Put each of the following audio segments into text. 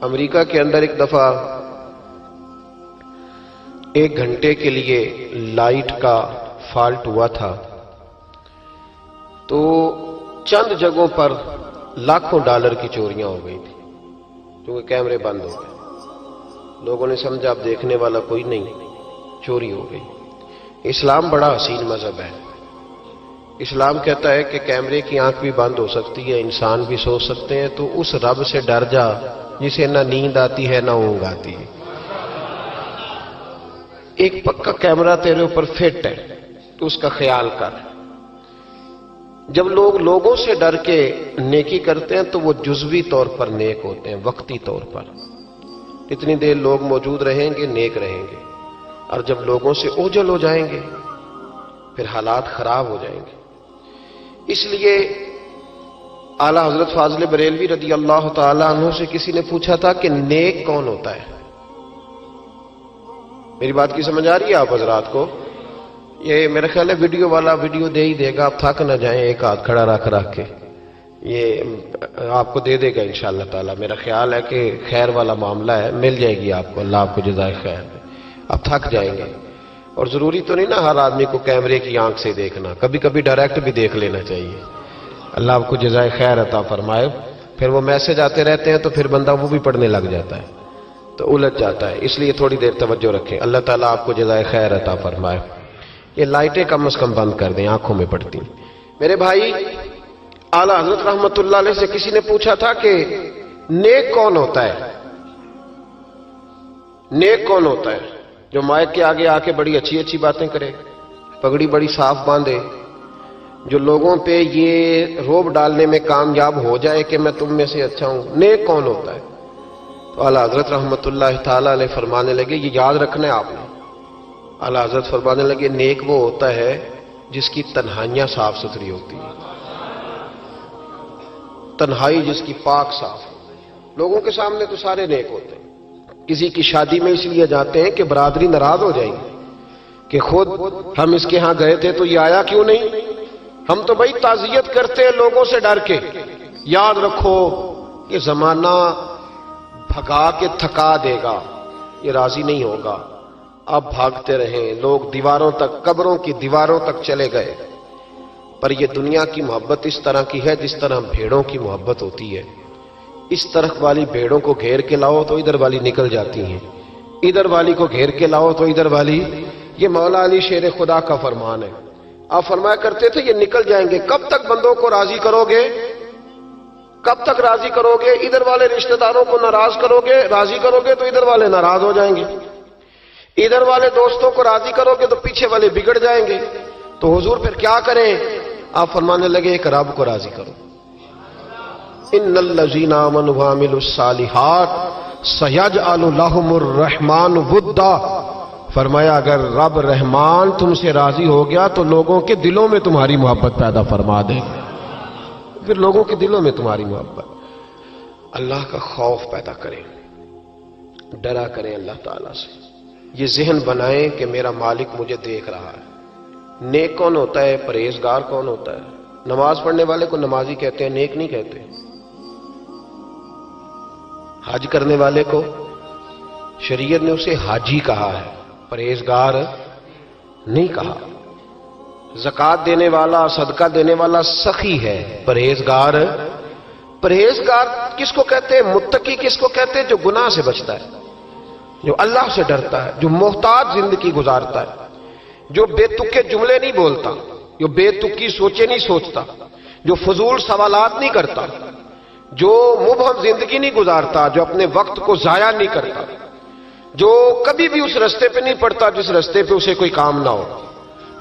امریکہ کے اندر ایک دفعہ 1 گھنٹے کے لیے لائٹ کا فالٹ ہوا تھا، تو چند جگہوں پر لاکھوں ڈالر کی چوریاں ہو گئی تھی کیونکہ کیمرے بند ہو گئے۔ لوگوں نے سمجھا اب دیکھنے والا کوئی نہیں، چوری ہو گئی۔ اسلام بڑا حسین مذہب ہے۔ اسلام کہتا ہے کہ کیمرے کی آنکھ بھی بند ہو سکتی ہے، انسان بھی سو سکتے ہیں، تو اس رب سے ڈر جا جسے نہ نیند آتی ہے نہ اونگ آتی ہے۔ ایک پکا کیمرہ تیرے اوپر فٹ ہے تو اس کا خیال کر۔ جب لوگ لوگوں سے ڈر کے نیکی کرتے ہیں تو وہ جزوی طور پر نیک ہوتے ہیں، وقتی طور پر۔ اتنی دیر لوگ موجود رہیں گے نیک رہیں گے، اور جب لوگوں سے اوجھل ہو جائیں گے پھر حالات خراب ہو جائیں گے۔ اس لیے اعلیٰ حضرت فاضل بریلوی رضی اللہ تعالی عنہ سے کسی نے پوچھا تھا کہ نیک کون ہوتا ہے؟ میری بات کی سمجھ آ رہی ہے آپ حضرات کو؟ یہ میرا خیال ہے ویڈیو والا ویڈیو دے ہی دے گا، آپ تھک نہ جائیں، ایک ہاتھ کھڑا رکھ کے یہ آپ کو دے دے گا انشاءاللہ تعالی۔ میرا خیال ہے کہ خیر والا معاملہ ہے، مل جائے گی آپ کو، اللہ آپ کو جزائے خیر دے۔ آپ تھک جائیں گے، اور ضروری تو نہیں نا ہر آدمی کو کیمرے کی آنکھ سے دیکھنا، کبھی کبھی ڈائریکٹ بھی دیکھ لینا چاہیے۔ اللہ آپ کو جزائے خیر عطا فرمائے۔ پھر وہ میسج آتے رہتے ہیں تو پھر بندہ وہ بھی پڑھنے لگ جاتا ہے تو الجھ جاتا ہے، اس لیے تھوڑی دیر توجہ رکھیں۔ اللہ تعالیٰ آپ کو جزائے خیر عطا فرمائے۔ یہ لائٹیں کم از کم بند کر دیں، آنکھوں میں پڑتی۔ میرے بھائی، اعلیٰ حضرت رحمت اللہ علیہ سے کسی نے پوچھا تھا کہ نیک کون ہوتا ہے؟ نیک کون ہوتا ہے؟ جو مائک کے آگے آ کے بڑی اچھی اچھی باتیں کرے، پگڑی بڑی صاف باندھے، جو لوگوں پہ یہ روب ڈالنے میں کامیاب ہو جائے کہ میں تم میں سے اچھا ہوں۔ نیک کون ہوتا ہے؟ تو اعلیٰ حضرت رحمت اللہ تعالی علیہ فرمانے لگے، یہ یاد رکھنا ہے آپ نے۔ اعلیٰ حضرت فرمانے لگے، نیک وہ ہوتا ہے جس کی تنہائیاں صاف ستھری ہوتی ہیں، تنہائی جس کی پاک صاف ہو۔ لوگوں کے سامنے تو سارے نیک ہوتے ہیں، کسی کی شادی میں اس لیے جاتے ہیں کہ برادری ناراض ہو جائے گی کہ خود ہم اس کے ہاں گئے تھے تو یہ آیا کیوں نہیں؟ ہم تو بھائی تعزیت کرتے ہیں لوگوں سے ڈر کے۔ یاد رکھو کہ زمانہ بھگا کے تھکا دے گا، یہ راضی نہیں ہوگا۔ اب بھاگتے رہیں، لوگ دیواروں تک، قبروں کی دیواروں تک چلے گئے، پر یہ دنیا کی محبت اس طرح کی ہے جس طرح بھیڑوں کی محبت ہوتی ہے۔ اس طرف والی بھیڑوں کو گھیر کے لاؤ تو ادھر والی نکل جاتی ہیں، ادھر والی کو گھیر کے لاؤ تو ادھر والی۔ یہ مولا علی شیر خدا کا فرمان ہے۔ آپ فرمایا کرتے تھے یہ نکل جائیں گے۔ کب تک بندوں کو راضی کرو گے؟ کب تک راضی کرو گے؟ ادھر والے رشتہ داروں کو ناراض کرو گے، راضی کرو گے تو ادھر والے ناراض ہو جائیں گے، ادھر والے دوستوں کو راضی کرو گے تو پیچھے والے بگڑ جائیں گے۔ تو حضور پھر کیا کریں؟ آپ فرمانے لگے ایک رب کو راضی کرو۔ ان الذین آمنوا وعملوا الصالحات سیجعل لهم الرحمن ودا۔ فرمایا اگر رب رحمان تم سے راضی ہو گیا تو لوگوں کے دلوں میں تمہاری محبت پیدا فرما دے گا، پھر لوگوں کے دلوں میں تمہاری محبت۔ اللہ کا خوف پیدا کریں، ڈرا کریں اللہ تعالیٰ سے، یہ ذہن بنائیں کہ میرا مالک مجھے دیکھ رہا ہے۔ نیک کون ہوتا ہے؟ پرہیزگار کون ہوتا ہے؟ نماز پڑھنے والے کو نمازی کہتے ہیں، نیک نہیں کہتے۔ حج کرنے والے کو شریعت نے اسے حاجی کہا ہے، پرہیزگار نہیں کہا۔ زکوٰۃ دینے والا، صدقہ دینے والا سخی ہے، پرہیزگار۔ پرہیزگار کس کو کہتے ہیں؟ متقی کس کو کہتے ہیں؟ جو گناہ سے بچتا ہے، جو اللہ سے ڈرتا ہے، جو محتاط زندگی گزارتا ہے، جو بے تکے جملے نہیں بولتا، جو بے تکی سوچے نہیں سوچتا، جو فضول سوالات نہیں کرتا، جو مبہم زندگی نہیں گزارتا، جو اپنے وقت کو ضائع نہیں کرتا، جو کبھی بھی اس رستے پہ نہیں پڑتا جس رستے پہ اسے کوئی کام نہ ہو،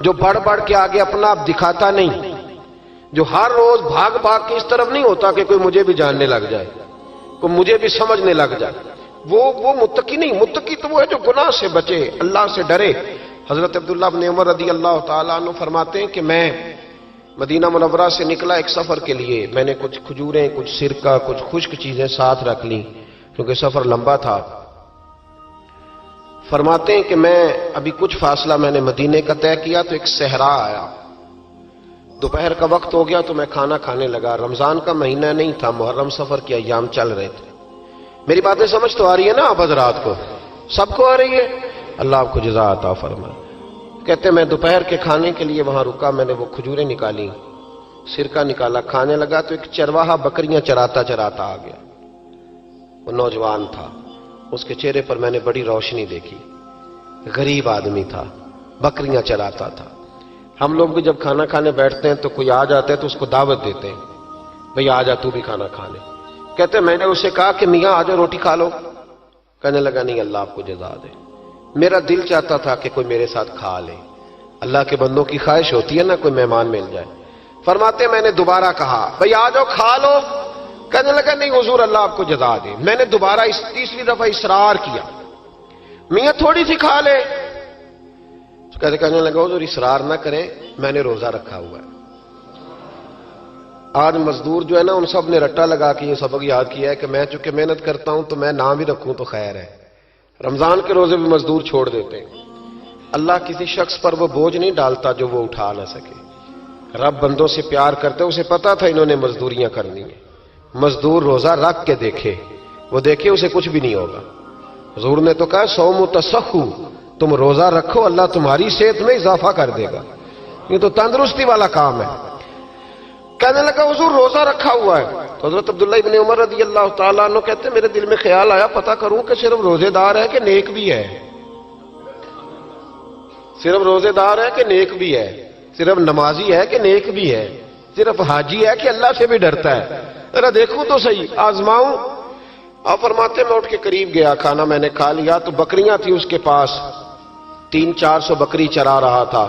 جو بڑھ بڑھ کے آگے اپنا آپ دکھاتا نہیں، جو ہر روز بھاگ بھاگ کے اس طرف نہیں ہوتا کہ کوئی مجھے بھی جاننے لگ جائے، کوئی مجھے بھی سمجھنے لگ جائے، وہ متقی نہیں۔ متقی تو وہ ہے جو گناہ سے بچے، اللہ سے ڈرے۔ حضرت عبداللہ بن عمر رضی اللہ تعالیٰ عنہ فرماتے ہیں کہ میں مدینہ منورہ سے نکلا ایک سفر کے لیے، میں نے کچھ کھجوریں، کچھ سرکہ، کچھ خشک چیزیں ساتھ رکھ لیں کیونکہ سفر لمبا تھا۔ فرماتے ہیں کہ میں ابھی کچھ فاصلہ میں نے مدینے کا طے کیا تو ایک صحرا آیا، دوپہر کا وقت ہو گیا تو میں کھانا کھانے لگا۔ رمضان کا مہینہ نہیں تھا، محرم سفر کے ایام چل رہے تھے۔ میری باتیں سمجھ تو آ رہی ہے نا آپ حضرات کو؟ سب کو آ رہی ہے؟ اللہ آپ کو جزا عطا فرمائے۔ کہتے میں دوپہر کے کھانے کے لیے وہاں رکا، میں نے وہ کھجوریں نکالی، سرکہ نکالا، کھانے لگا تو ایک چرواہا بکریاں چراتا چراتا آ گیا۔ وہ نوجوان تھا، اس کے چہرے پر میں نے بڑی روشنی دیکھی، غریب آدمی تھا، بکریاں چراتا تھا۔ ہم لوگ بھی جب کھانا کھانے بیٹھتے ہیں تو کوئی آ جاتا ہے تو اس کو دعوت دیتے ہیں، بھئی آ جا تو بھی کھانا کھا لے۔ کہتے میں نے اسے کہا کہ میاں آ جا روٹی کھا لو۔ کہنے لگا نہیں، اللہ آپ کو جزا دے، میرا دل چاہتا تھا کہ کوئی میرے ساتھ کھا لے۔ اللہ کے بندوں کی خواہش ہوتی ہے نا کوئی مہمان مل جائے۔ فرماتے میں نے دوبارہ کہا بھئی آ جاؤ کھا لو۔ کہنے لگا نہیں حضور اللہ آپ کو جزا دے۔ میں نے دوبارہ تیسری دفعہ اصرار کیا، میاں تھوڑی سی کھا لے۔ کہنے لگا حضور اصرار نہ کریں، میں نے روزہ رکھا ہوا ہے۔ آج مزدور جو ہے نا ان سب نے رٹا لگا کے یہ سبق یاد کیا ہے کہ میں چونکہ محنت کرتا ہوں تو میں نہ بھی رکھوں تو خیر ہے۔ رمضان کے روزے بھی مزدور چھوڑ دیتے ہیں۔ اللہ کسی شخص پر وہ بوجھ نہیں ڈالتا جو وہ اٹھا نہ سکے۔ رب بندوں سے پیار کرتے، اسے پتا تھا انہوں نے مزدوریاں کرنی ہیں۔ مزدور روزہ رکھ کے دیکھے، وہ دیکھے اسے کچھ بھی نہیں ہوگا۔ حضور نے تو کہا صوم تصحو، تم روزہ رکھو اللہ تمہاری صحت میں اضافہ کر دے گا، یہ تو تندرستی والا کام ہے۔ کہنے لگا حضور روزہ رکھا ہوا ہے۔ تو حضرت عبداللہ ابن عمر رضی اللہ تعالیٰ عنہ کہتے میرے دل میں خیال آیا پتہ کروں کہ صرف روزے دار ہے کہ نیک بھی ہے، صرف روزے دار ہے کہ نیک بھی ہے، صرف نمازی ہے کہ نیک بھی ہے، صرف حاجی ہے کہ اللہ سے بھی ڈرتا ہے، ذرا دیکھوں تو صحیح، آزماؤں۔ آپ فرماتے میں اٹھ کے قریب گیا، کھانا میں نے کھا لیا تو بکریاں تھیں اس کے پاس، 300-400 بکری چرا رہا تھا۔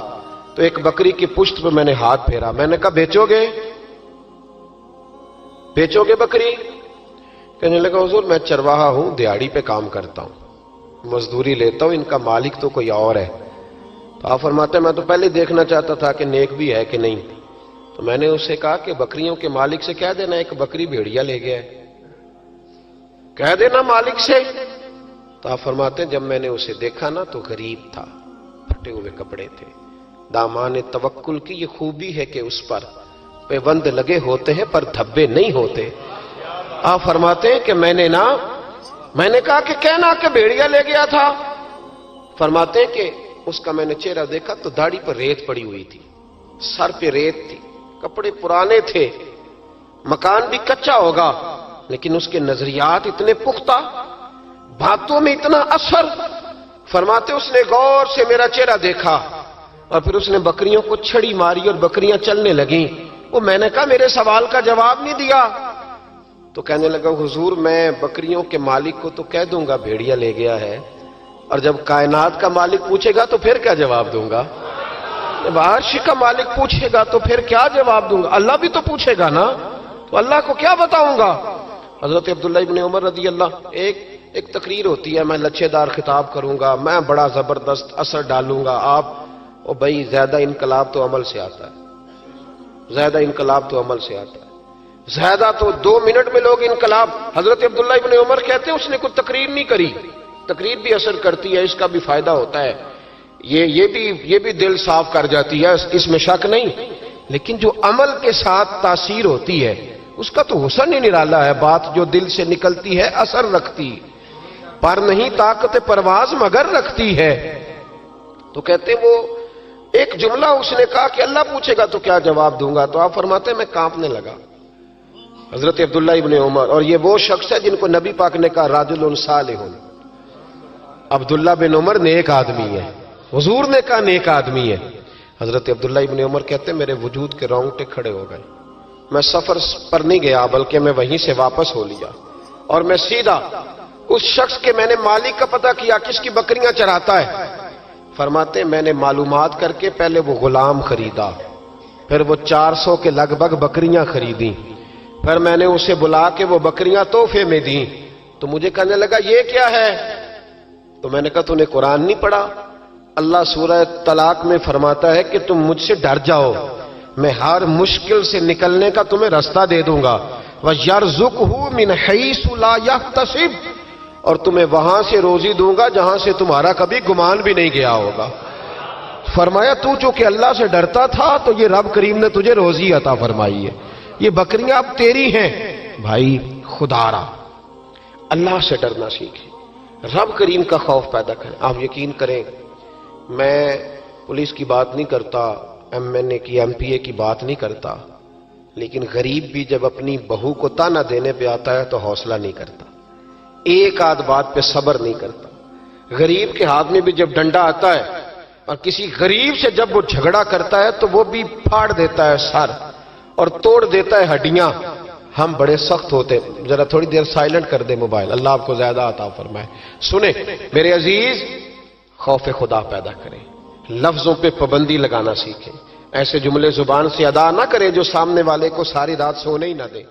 تو ایک بکری کی پشت پہ میں نے ہاتھ پھیرا، میں نے کہا بیچو گے بکری؟ کہنے لگا حضور میں چرواہا ہوں، دیہاڑی پہ کام کرتا ہوں، مزدوری لیتا ہوں، ان کا مالک تو کوئی اور ہے۔ تو آپ فرماتے میں تو پہلے دیکھنا چاہتا تھا کہ نیک بھی ہے کہ نہیں۔ تو میں نے اس سے کہا کہ بکریوں کے مالک سے کہہ دینا ایک بکری بھیڑیا لے گیا ہے، کہہ دینا مالک سے۔ تو آپ فرماتے جب میں نے اسے دیکھا نا تو غریب تھا، پھٹے ہوئے کپڑے تھے۔ دامان توکل کی یہ خوبی ہے کہ اس پر پیوند لگے ہوتے ہیں پر دھبے نہیں ہوتے۔ آپ فرماتے ہیں کہ میں نے کہا کہ کہنا کہ بھیڑیا لے گیا تھا۔ فرماتے ہیں کہ اس کا میں نے چہرہ دیکھا تو داڑھی پر ریت پڑی ہوئی تھی، سر پہ ریت تھی، کپڑے پرانے تھے، مکان بھی کچا ہوگا لیکن اس کے نظریات اتنے پختہ، باتوں میں اتنا اثر۔ فرماتے اس نے غور سے میرا چہرہ دیکھا اور پھر اس نے بکریوں کو چھڑی ماری اور بکریاں چلنے لگیں۔ وہ میں نے کہا میرے سوال کا جواب نہیں دیا۔ تو کہنے لگا حضور میں بکریوں کے مالک کو تو کہہ دوں گا بھیڑیا لے گیا ہے، اور جب کائنات کا مالک پوچھے گا تو پھر کیا جواب دوں گا؟ جب عرش کا مالک پوچھے گا تو پھر کیا جواب دوں گا؟ اللہ بھی تو پوچھے گا نا، تو اللہ کو کیا بتاؤں گا؟ حضرت عبداللہ ابن عمر رضی اللہ، ایک تقریر ہوتی ہے، میں لچھے دار خطاب کروں گا، میں بڑا زبردست اثر ڈالوں گا، آپ او بھائی زیادہ انقلاب تو عمل سے آتا ہے، زیادہ انقلاب تو عمل سے آتا ہے، زیادہ تو 2 منٹ میں لوگ انقلاب۔ حضرت عبداللہ ابن عمر کہتے ہیں اس نے کوئی تقریر نہیں کری، تقریر بھی اثر کرتی ہے، اس کا بھی فائدہ ہوتا ہے، یہ بھی دل صاف کر جاتی ہے، اس میں شک نہیں، لیکن جو عمل کے ساتھ تاثیر ہوتی ہے اس کا تو حسن ہی نرالا ہے۔ بات جو دل سے نکلتی ہے اثر رکھتی، پر نہیں طاقت پرواز مگر رکھتی ہے۔ تو کہتے وہ ایک جملہ اس نے کہا کہ اللہ پوچھے گا تو کیا جواب دوں گا؟ تو آپ فرماتے میں کانپنے لگا۔ حضرت عبداللہ ابن عمر، اور یہ وہ شخص ہے جن کو نبی پاک نے کہا راجل صالح، عبداللہ بن عمر نیک آدمی ہے، حضور نے کہا نیک آدمی ہے۔ حضرت عبداللہ ابن عمر کہتے میرے وجود کے رونگٹے کھڑے ہو گئے، میں سفر پر نہیں گیا بلکہ میں وہیں سے واپس ہو لیا اور میں سیدھا اس شخص کے میں نے مالک کا پتہ کیا کس کی بکریاں چراتا ہے۔ فرماتے میں نے معلومات کر کے پہلے وہ غلام خریدا، پھر وہ 400 کے لگ بھگ بکریاں خریدیں، پھر میں نے اسے بلا کے وہ بکریاں تحفے میں دیں۔ تو مجھے کہنے لگا یہ کیا ہے؟ تو میں نے کہا تو نے قرآن نہیں پڑھا؟ اللہ سورہ طلاق میں فرماتا ہے کہ تم مجھ سے ڈر جاؤ، میں ہر مشکل سے نکلنے کا تمہیں راستہ دے دوں گا، وَيَرْزُقْهُ مِنْ حَيْثُ لَا يَحْتَسِبُ، اور تمہیں وہاں سے روزی دوں گا جہاں سے تمہارا کبھی گمان بھی نہیں گیا ہوگا۔ فرمایا تو چونکہ اللہ سے ڈرتا تھا تو یہ رب کریم نے تجھے روزی عطا فرمائی ہے، یہ بکریاں اب تیری ہیں۔ بھائی خدا را اللہ سے ڈرنا سیکھیں، رب کریم کا خوف پیدا کریں۔ آپ یقین کریں، میں پولیس کی بات نہیں کرتا، ایم این اے کی، ایم پی اے کی بات نہیں کرتا، لیکن غریب بھی جب اپنی بہو کو تانا دینے پہ آتا ہے تو حوصلہ نہیں کرتا، ایک آدھ بات پہ صبر نہیں کرتا۔ غریب کے ہاتھ میں بھی جب ڈنڈا آتا ہے اور کسی غریب سے جب وہ جھگڑا کرتا ہے تو وہ بھی پھاڑ دیتا ہے سر اور توڑ دیتا ہے ہڈیاں۔ ہم بڑے سخت ہوتے ہیں۔ ذرا تھوڑی دیر سائلنٹ کر دے موبائل، اللہ آپ کو زیادہ عطا فرمائے۔ سنیں میرے عزیز، خوف خدا پیدا کریں، لفظوں پہ پابندی لگانا سیکھیں، ایسے جملے زبان سے ادا نہ کریں جو سامنے والے کو ساری رات سونے ہی نہ دیں۔